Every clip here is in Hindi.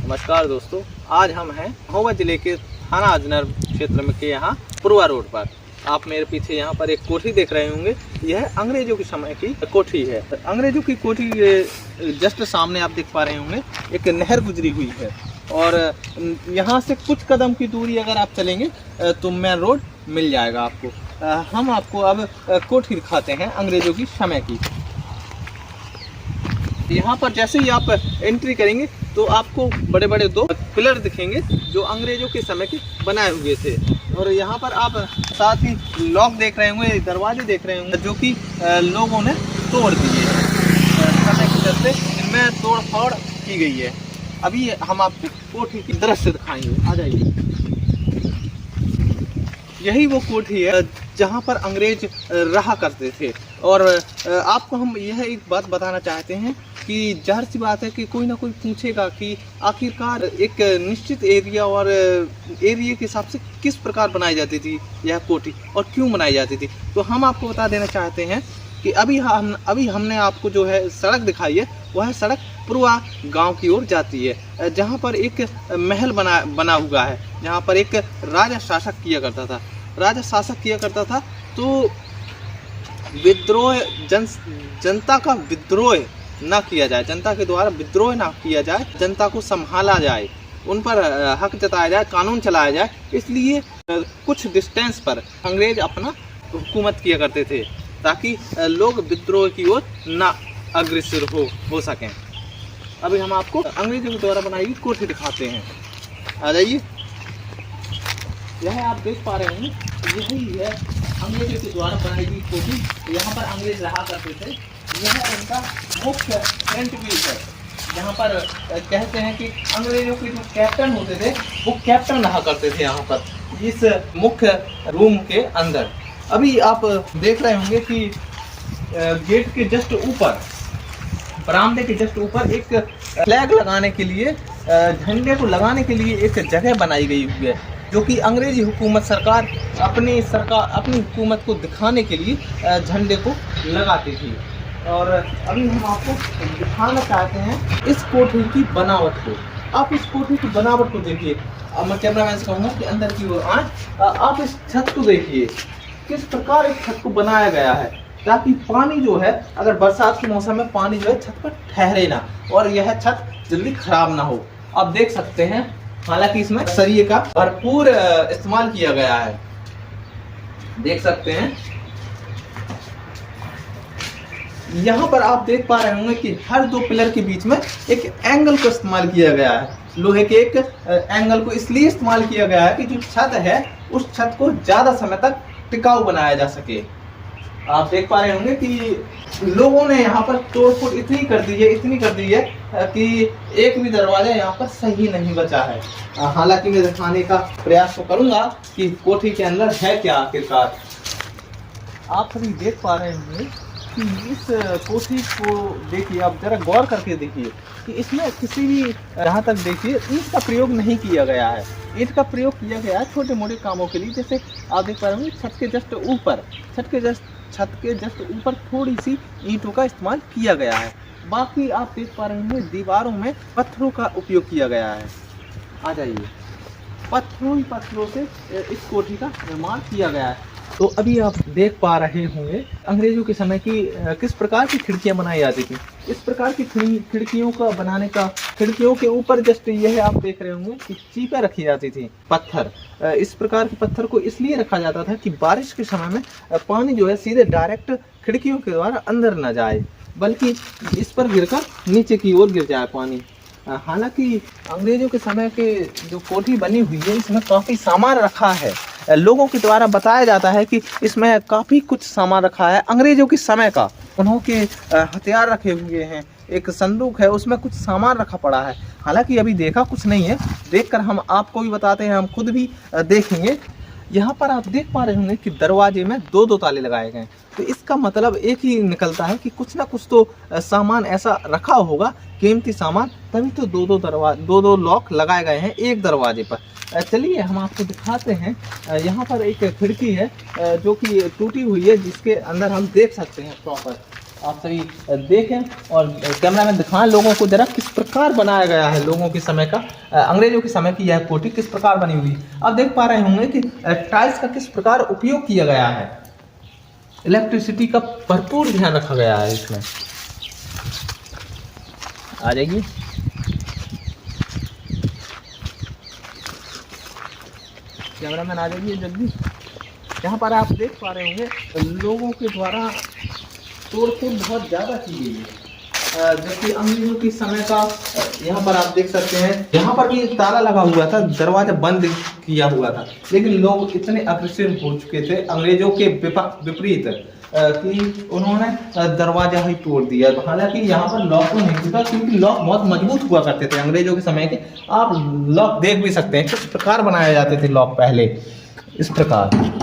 नमस्कार दोस्तों, आज हम हैं महोबा जिले के थाना अजनर क्षेत्र में के यहाँ पुरवा रोड पर। आप मेरे पीछे यहाँ पर एक कोठी देख रहे होंगे। यह अंग्रेजों के समय की कोठी है। अंग्रेजों की कोठी के जस्ट सामने आप देख पा रहे होंगे एक नहर गुजरी हुई है और यहाँ से कुछ कदम की दूरी अगर आप चलेंगे तो मेन रोड मिल जाएगा आपको। हम आपको अब कोठी दिखाते हैं अंग्रेजों की समय की। यहाँ पर जैसे ही आप एंट्री करेंगे तो आपको बड़े बड़े दो पिलर दिखेंगे जो अंग्रेजों के समय के बनाए हुए थे। और यहाँ पर आप साथ ही लॉक देख रहे होंगे, दरवाजे देख रहे होंगे जो कि लोगों ने तोड़ दिए हैं। समय के चलते इनमें तोड़ फोड़ की गई है। अभी हम आपको कोठी की दृश्य दिखाएंगे, आ जाइए। यही वो कोठी है जहाँ पर अंग्रेज रहा करते थे। और आपको हम यह एक बात बताना चाहते हैं कि जाहिर सी बात है कि कोई ना कोई पूछेगा कि आखिरकार एक निश्चित एरिया और एरिया के हिसाब से किस प्रकार बनाई जाती थी यह कोठी और क्यों बनाई जाती थी। तो हम आपको बता देना चाहते हैं कि अभी हमने आपको जो है सड़क दिखाई है, वह सड़क पुरवा गांव की ओर जाती है, जहां पर एक महल बना हुआ है, जहां पर एक राजा शासक किया करता था। तो विद्रोह जनता का विद्रोह ना किया जाए, जनता के द्वारा विद्रोह ना किया जाए, जनता को संभाला जाए, उन पर हक जताया जाए, कानून चलाया जाए। इसलिए कुछ डिस्टेंस पर अंग्रेज अपना हुकूमत किया करते थे ताकि लोग विद्रोह की ओर ना अग्रसर हो सकें। अभी हम आपको अंग्रेजों के द्वारा बनाई हुई कोठी दिखाते हैं, आ जाइए। यह आप देख पा रहे हैं, यही है अंग्रेजों के द्वारा बनाई हुई कोठी। यहाँ पर अंग्रेज रहा करते थे। यह उनका मुख्य फ्रंट व्यू है, जहाँ पर कहते हैं कि अंग्रेजों के जो कैप्टन होते थे वो कैप्टन रहा करते थे यहाँ पर इस मुख्य रूम के अंदर। अभी आप देख रहे होंगे कि गेट के जस्ट ऊपर, बरामदे के जस्ट ऊपर एक फ्लैग लगाने के लिए, झंडे को लगाने के लिए एक जगह बनाई गई हुई है, जो कि अंग्रेजी हुकूमत सरकार अपनी हुकूमत को दिखाने के लिए झंडे को लगाती थी। और अभी हम आपको दिखाना चाहते हैं इस कोठी की बनावट को। आप इस कोठी की बनावट को देखिए। अब मैं कैमरामैन से कहूँगा कि अंदर की ओर आए। आप इस छत को देखिए, किस प्रकार इस छत को बनाया गया है ताकि पानी जो है, अगर बरसात के मौसम में पानी जो है छत पर ठहरे ना और यह छत जल्दी खराब ना हो। आप देख सकते हैं, हालांकि इसमें सरिये का भरपूर इस्तेमाल किया गया है, देख सकते हैं। यहाँ पर आप देख पा रहे होंगे कि हर दो पिलर के बीच में एक एंगल को इस्तेमाल किया गया है। लोहे के एक एंगल को इसलिए इस्तेमाल किया गया है कि जो छत है उस छत को ज्यादा समय तक टिकाऊ बनाया जा सके। आप देख पा रहे होंगे कि लोगों ने यहाँ पर तोड़फोड़ इतनी कर दी है कि एक भी दरवाजा यहाँ पर सही नहीं बचा है। हालांकि मैं दिखाने का प्रयास तो करूंगा कि कोठी के अंदर है क्या आखिरकार। आप सभी देख पा रहे होंगे कि इस कोठी को देखिए, आप जरा गौर करके देखिए कि इसमें किसी भी, जहाँ तक देखिए, ईंट का प्रयोग नहीं किया गया है। ईंट का प्रयोग किया गया है छोटे मोटे कामों के लिए। जैसे आप देख पा रहे होंगे छत के जस्ट ऊपर थोड़ी सी ईंटों का इस्तेमाल किया गया है। बाकी आप देख पा रहे होंगे दीवारों में पत्थरों का उपयोग किया गया है। आ जाइए, पत्थरों से इस कोठी का निर्माण किया गया है। तो अभी आप देख पा रहे होंगे अंग्रेजों के समय की किस प्रकार की खिड़कियां बनाई जाती थी। इस प्रकार की खिड़कियों का बनाने का, खिड़कियों के ऊपर जस्ट यह आप देख रहे होंगे कि चीपा रखी जाती थी, पत्थर। इस प्रकार के पत्थर को इसलिए रखा जाता था कि बारिश के समय में पानी जो है सीधे डायरेक्ट खिड़कियों के द्वारा अंदर न जाए, बल्कि इस पर गिरकर नीचे की ओर गिर जाए पानी। हालांकि अंग्रेजों के समय के जो कोठी बनी हुई है इसमें काफ़ी सामान रखा है। लोगों के द्वारा बताया जाता है कि इसमें काफ़ी कुछ सामान रखा है अंग्रेजों के समय का। उन्होंने हथियार रखे हुए हैं, एक संदूक है उसमें कुछ सामान रखा पड़ा है। हालांकि अभी देखा कुछ नहीं है, देखकर हम आपको भी बताते हैं, हम खुद भी देखेंगे। यहाँ पर आप देख पा रहे होंगे कि दरवाजे में दो ताले लगाए गए हैं। तो इसका मतलब एक ही निकलता है कि कुछ ना कुछ तो सामान ऐसा रखा होगा, कीमती सामान, तभी तो दो लॉक लगाए गए हैं एक दरवाजे पर। चलिए हम आपको दिखाते हैं। यहाँ पर एक खिड़की है जो कि टूटी हुई है, जिसके अंदर हम देख सकते हैं प्रॉपर। आप सभी देखें और कैमरा में दिखाएं लोगों को जरा किस प्रकार बनाया गया है। लोगों के समय का अंग्रेजों के समय की यह कोठी किस प्रकार बनी हुई। आप देख पा रहे होंगे कि टाइल्स का किस प्रकार उपयोग किया गया है। इलेक्ट्रिसिटी का भरपूर ध्यान रखा गया है इसमें। आ जाइए। कैमरामैन आ जाइए जल्दी। यहाँ पर आप देख पा रहे होंगे लोगों के द्वारा तोड़फोड़ बहुत ज़्यादा की गई है। जबकि अंग्रेजों के समय का यहाँ पर आप देख सकते हैं, यहाँ पर भी ताला लगा हुआ था, दरवाजा बंद किया हुआ था, लेकिन लोग इतने अग्रेसिव हो चुके थे अंग्रेजों के विपरीत कि उन्होंने दरवाजा ही तोड़ दिया। हालांकि यहाँ पर लॉक तो नहीं टूटा क्योंकि लॉक बहुत मजबूत हुआ करते थे अंग्रेजों के समय के। आप लॉक देख भी सकते हैं किस प्रकार बनाए जाते थे लॉक पहले, इस प्रकार।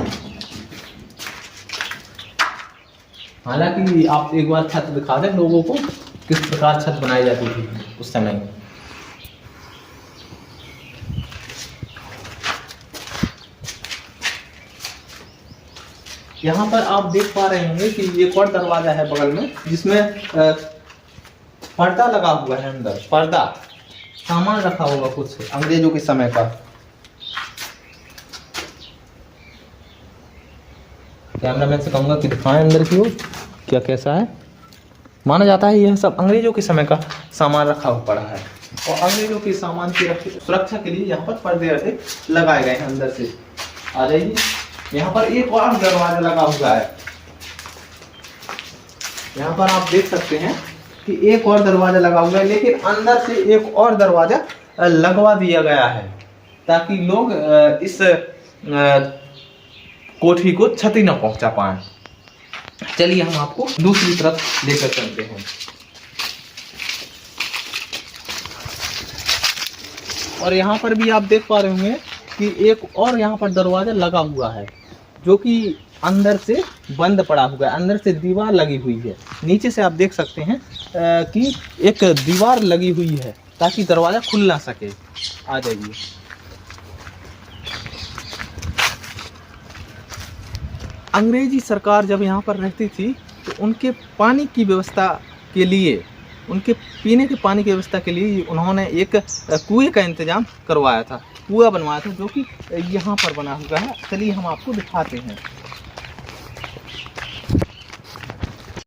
हालांकि आप एक बार छत दिखा दें लोगों को किस प्रकार छत बनाई जाती थी उस समय। यहाँ पर आप देख पा रहे होंगे कि एक और दरवाजा है बगल में जिसमें पर्दा लगा हुआ है। अंदर पर्दा, सामान रखा होगा कुछ अंग्रेजों के समय का। कैमरामैन से कहूंगा कि दिखाएं अंदर की ओर क्या कैसा है। माना जाता है यह सब अंग्रेजों के समय का सामान रखा हुआ पड़ा है और अंग्रेजों के सामान की सुरक्षा के लिए यहाँ पर पर्दे लगाए गए हैं अंदर से। आ जाइए। यहाँ पर एक और दरवाजा लगा हुआ है। यहाँ पर आप देख सकते हैं कि एक और दरवाजा लगा हुआ है, लेकिन अंदर से एक और दरवाजा लगवा दिया गया है ताकि लोग इस कोठी को क्षति न पहुंचा पाए। चलिए हम आपको दूसरी तरफ लेकर चलते हैं। और यहाँ पर भी आप देख पा रहे होंगे कि एक और यहाँ पर दरवाजा लगा हुआ है जो कि अंदर से बंद पड़ा हुआ है। अंदर से दीवार लगी हुई है। नीचे से आप देख सकते हैं कि एक दीवार लगी हुई है ताकि दरवाजा खुल ना सके। आ जाइए। अंग्रेजी सरकार जब यहाँ पर रहती थी तो उनके पानी की व्यवस्था के लिए, उनके पीने के पानी की व्यवस्था के लिए उन्होंने एक कुएं का इंतजाम करवाया था, कुआं बनवाया था जो कि यहाँ पर बना हुआ है। चलिए हम आपको दिखाते हैं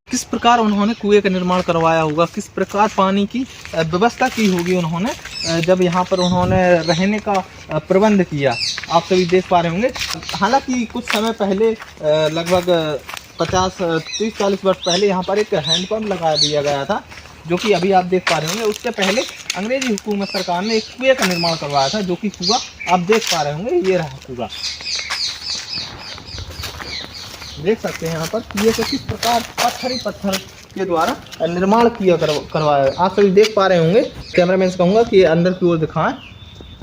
किस प्रकार उन्होंने कुएं का निर्माण करवाया होगा, किस प्रकार पानी की व्यवस्था की होगी उन्होंने जब यहाँ पर उन्होंने रहने का प्रबंध किया। आप सभी देख पा रहे होंगे। हालांकि कुछ समय पहले लगभग 50-30-40 वर्ष पहले यहाँ पर एक हैंडपम्प लगा दिया गया था जो कि अभी आप देख पा रहे होंगे। उससे पहले अंग्रेजी हुकूमत सरकार ने एक कुएं का निर्माण करवाया था जो कि कुआं आप देख पा रहे होंगे। ये रहा कुआं, देख सकते हैं यहाँ पर कुएं को किस प्रकार पत्थर के द्वारा निर्माण किया करवाया। आप सभी देख पा रहे होंगे। कैमरामैन से कहूँगा कि अंदर की ओर दिखाएं।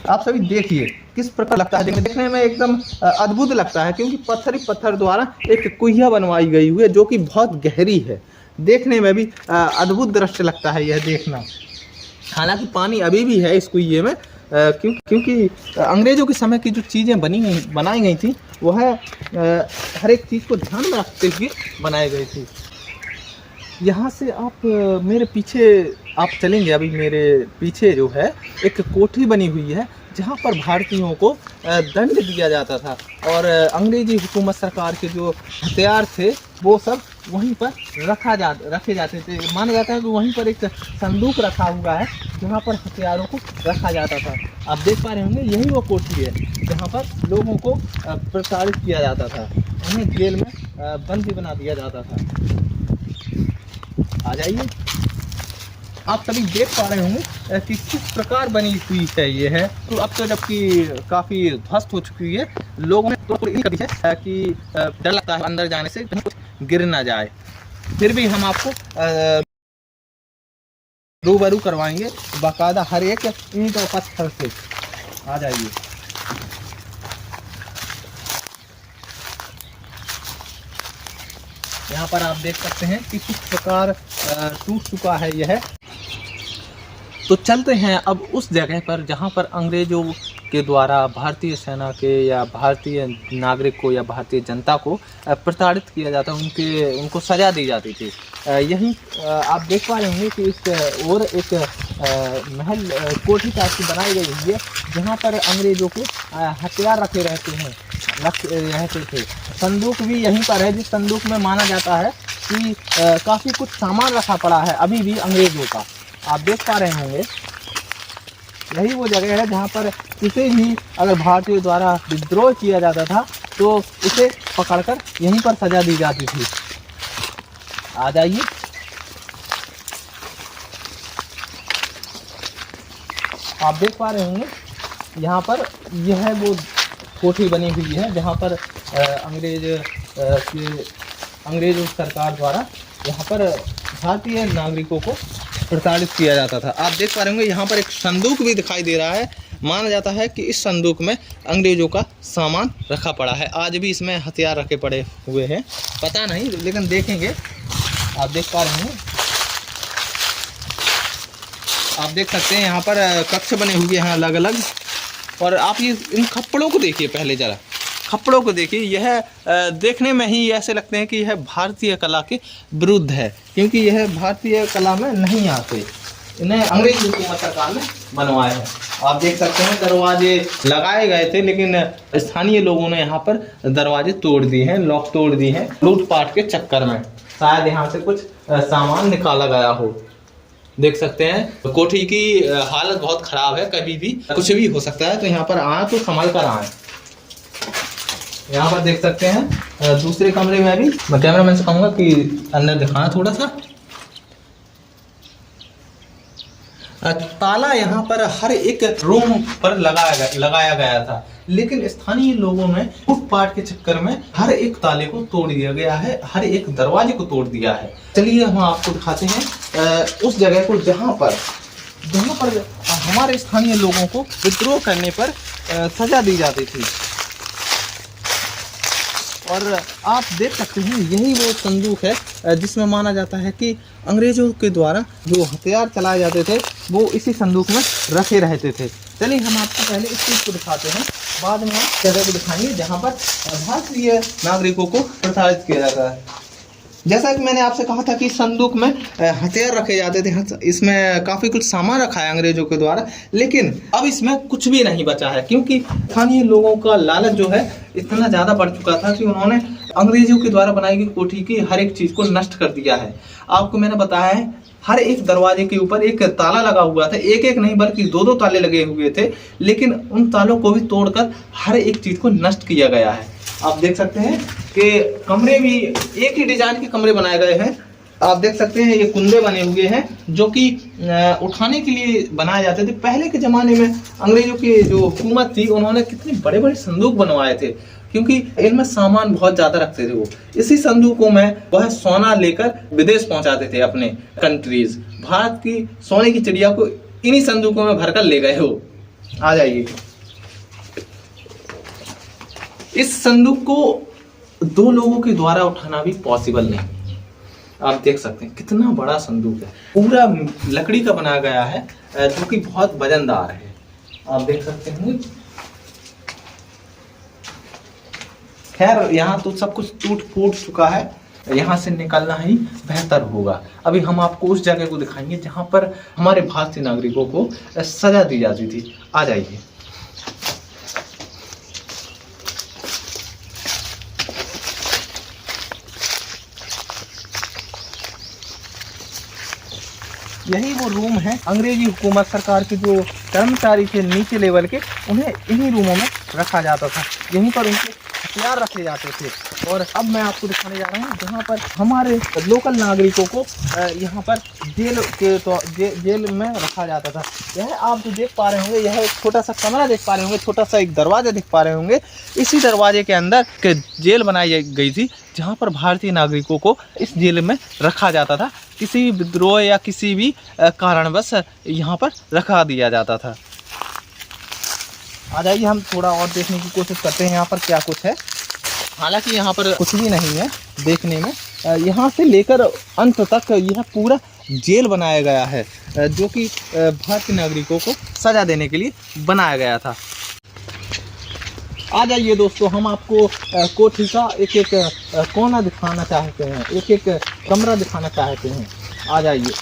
आप सभी देखिए किस प्रकार लगता है, देखने में एकदम अद्भुत लगता है क्योंकि पत्थर द्वारा एक कुइया बनवाई गई हुई है जो कि बहुत गहरी है। देखने में भी अद्भुत दृश्य लगता है यह देखना। हालांकि पानी अभी भी है इस कुइये में क्योंकि अंग्रेजों के समय की जो चीज़ें बनाई गई थी वह हर एक चीज़ को ध्यान में रखते हुए बनाई गई थी। यहाँ से आप मेरे पीछे आप चलेंगे, अभी मेरे पीछे जो है एक कोठी बनी हुई है जहाँ पर भारतीयों को दंड दिया जाता था और अंग्रेजी हुकूमत सरकार के जो हथियार थे वो सब वहीं पर रखे जाते थे। माना जाता है कि वहीं पर एक संदूक रखा हुआ है जहाँ पर हथियारों को रखा जाता था। आप देख पा रहे होंगे यही वो कोठी है जहाँ पर लोगों को प्रताड़ित किया जाता था, उन्हें जेल में बंदी बना दिया जाता था। आ जाइए। आप सभी देख पा रहे होंगे कि किस प्रकार बनी हुई है ये है। तो अब तो जबकि काफ़ी ध्वस्त हो चुकी है, लोगों ने तो कभी है कि डर लगता है अंदर जाने से कहीं कुछ गिर ना जाए। फिर भी हम आपको रूबरू करवाएंगे बाकायदा हर एक ईंट और पत्थर से। आ जाइए। यहाँ पर आप देख सकते हैं कि किस प्रकार टूट चुका है यह। तो चलते हैं अब उस जगह पर जहाँ पर अंग्रेजों के द्वारा भारतीय सेना के या भारतीय नागरिक को या भारतीय जनता को प्रताड़ित किया जाता, उनको सजा दी जाती थी। यहीं आप देख पा रहे होंगे कि इस और एक महल कोठी टाइप की बनाई गई हुई है, जहाँ पर अंग्रेजों के हथियार रखे रहते थे। संदूक भी यहीं पर है, जिस संदूक में माना जाता है कि काफ़ी कुछ सामान रखा पड़ा है अभी भी अंग्रेजों का। आप देख पा रहे होंगे यही वो जगह है जहाँ पर किसी भी अगर भारतीयों द्वारा विद्रोह किया जाता था तो उसे पकड़कर यहीं पर सजा दी जाती थी। आ जाइए। आप देख पा रहे होंगे यहाँ पर यह वो कोठी बनी हुई है जहाँ पर अंग्रेज सरकार द्वारा यहाँ पर भारतीय नागरिकों को प्रताड़ित किया जाता था। आप देख पा रहे होंगे यहाँ पर एक संदूक भी दिखाई दे रहा है। माना जाता है कि इस संदूक में अंग्रेजों का सामान रखा पड़ा है। आज भी इसमें हथियार रखे पड़े हुए हैं, पता नहीं लेकिन देखेंगे। आप देख पा रहे हैं, आप देख सकते हैं यहाँ पर कक्ष बने हुए हैं अलग अलग। और आप ये इन कपड़ों को देखिए, पहले ज़रा कपड़ों को देखिए। यह देखने में ही ऐसे लगते हैं कि यह भारतीय कला के विरुद्ध है, क्योंकि यह भारतीय कला में नहीं आते। इन्हें अंग्रेज हुकूमत सरकार ने बनवाए हैं। आप देख सकते हैं दरवाजे लगाए गए थे, लेकिन स्थानीय लोगों ने यहाँ पर दरवाजे तोड़ दिए हैं, लॉक तोड़ दिए हैं लूटपाट के चक्कर में। शायद यहाँ से कुछ सामान निकाला गया हो। देख सकते हैं कोठी की हालत बहुत ख़राब है, कभी भी कुछ भी हो सकता है, तो यहाँ पर आए तो संभल कर आए। यहाँ पर देख सकते हैं दूसरे कमरे में भी मैं कैमरामैन से कहूँगा कि अंदर दिखाना थोड़ा सा। ताला यहाँ पर हर एक रूम पर लगाया गया था, लेकिन स्थानीय लोगों ने लूटपाट के चक्कर में हर एक ताले को तोड़ दिया गया है, हर एक दरवाजे को तोड़ दिया है। चलिए हम आपको दिखाते हैं उस जगह को जहाँ पर हमारे स्थानीय लोगों को विद्रोह करने पर सजा दी जाती थी। और आप देख सकते हैं यही वो संदूक है जिसमें माना जाता है कि अंग्रेजों के द्वारा जो हथियार चलाए जाते थे वो इसी संदूक में रखे रहते थे। चलिए हम आपको पहले इस चीज़ को दिखाते हैं, बाद में आप जगह को दिखाएंगे जहाँ पर भारतीय नागरिकों को प्रताड़ित किया जाता है। जैसा कि मैंने आपसे कहा था कि संदूक में हथियार रखे जाते थे, इसमें काफ़ी कुछ सामान रखा है अंग्रेजों के द्वारा, लेकिन अब इसमें कुछ भी नहीं बचा है, क्योंकि स्थानीय लोगों का लालच जो है इतना ज़्यादा बढ़ चुका था कि उन्होंने अंग्रेजों के द्वारा बनाई गई कोठी की हर एक चीज़ को नष्ट कर दिया है। आपको मैंने बताया है हर एक दरवाजे के ऊपर एक ताला लगा हुआ था, एक एक नहीं बल्कि दो दो ताले लगे हुए थे, लेकिन उन तालों को भी तोड़कर हर एक चीज़ को नष्ट किया गया है। आप देख सकते हैं कि कमरे भी एक ही डिजाइन के कमरे बनाए गए हैं। आप देख सकते हैं ये कुंदे बने हुए हैं जो कि उठाने के लिए बनाए जाते थे। पहले के ज़माने में अंग्रेजों की जो हुकूमत थी उन्होंने कितने बड़े बड़े संदूक बनवाए थे, क्योंकि इनमें सामान बहुत ज़्यादा रखते थे वो। इसी संदूकों में वह सोना लेकर विदेश पहुंचाते थे अपने कंट्रीज। भारत की सोने की चिड़िया को इन्हीं संदूकों में भरकर ले गए हो। आ जाइए। इस संदूक को दो लोगों के द्वारा उठाना भी पॉसिबल नहीं। आप देख सकते हैं कितना बड़ा संदूक है, पूरा लकड़ी का बनाया गया है जो कि बहुत वजनदार है। आप देख सकते हैं। खैर यहाँ तो सब कुछ टूट फूट चुका है, यहाँ से निकलना ही बेहतर होगा। अभी हम आपको उस जगह को दिखाएंगे जहाँ पर हमारे भारतीय नागरिकों को सजा दी जाती थी। आ जाइए। यही वो रूम है। अंग्रेजी हुकूमत सरकार के जो कर्मचारी थे नीचे लेवल के, उन्हें इन्हीं रूमों में रखा जाता था, यहीं पर उनके हथियार रखे जाते थे। और अब मैं आपको दिखाने जा रहा हूँ जहाँ पर हमारे लोकल नागरिकों को यहाँ पर जेल में रखा जाता था। यह आप जो देख पा रहे होंगे, यह एक छोटा सा कमरा देख पा रहे होंगे, छोटा सा एक दरवाज़ा देख पा रहे होंगे। इसी दरवाजे के अंदर के जेल बनाई गई थी जहाँ पर भारतीय नागरिकों को इस जेल में रखा जाता था। किसी भी विद्रोह या किसी भी कारणवश यहाँ पर रखा दिया जाता था। आ जाइए हम थोड़ा और देखने की कोशिश करते हैं यहाँ पर क्या कुछ है। हालांकि यहाँ पर कुछ भी नहीं है देखने में। यहाँ से लेकर अंत तक यह पूरा जेल बनाया गया है जो कि भारतीय नागरिकों को सजा देने के लिए बनाया गया था। आ जाइए दोस्तों, हम आपको कोठी का एक एक कोना दिखाना चाहते हैं, एक एक कमरा दिखाना चाहते हैं। आ जाइए।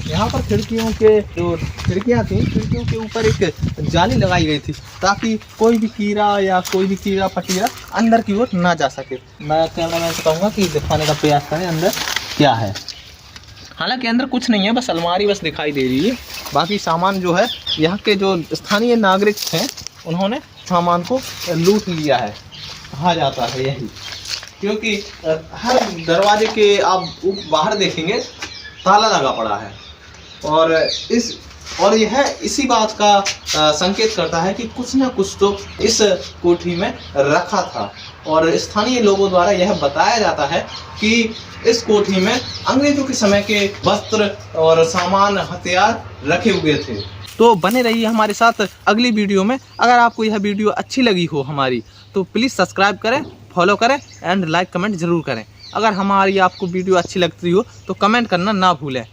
यहाँ पर खिड़कियों के जो खिड़कियाँ थी, खिड़कियों के ऊपर एक जाली लगाई गई थी ताकि कोई भी कीड़ा या कोई भी कीड़ा पटीरा अंदर की ओर ना जा सके। मैं कैमरामैन से कहूँगा कि दिखाने का प्रयास करें अंदर क्या है। हालांकि अंदर कुछ नहीं है, बस अलमारी बस दिखाई दे रही है। बाकी सामान जो है यहाँ के जो स्थानीय नागरिक हैं उन्होंने सामान को लूट लिया है, कहा जाता है यही। क्योंकि हर दरवाजे के आप बाहर देखेंगे ताला लगा पड़ा है और यह इसी बात का संकेत करता है कि कुछ ना कुछ तो इस कोठी में रखा था। और स्थानीय लोगों द्वारा यह बताया जाता है कि इस कोठी में अंग्रेजों के समय के वस्त्र और सामान हथियार रखे हुए थे। तो बने रहिए हमारे साथ अगली वीडियो में। अगर आपको यह वीडियो अच्छी लगी हो हमारी तो प्लीज़ सब्सक्राइब करें, फॉलो करें एंड लाइक कमेंट ज़रूर करें। अगर हमारी आपको वीडियो अच्छी लगती हो तो कमेंट करना ना भूलें।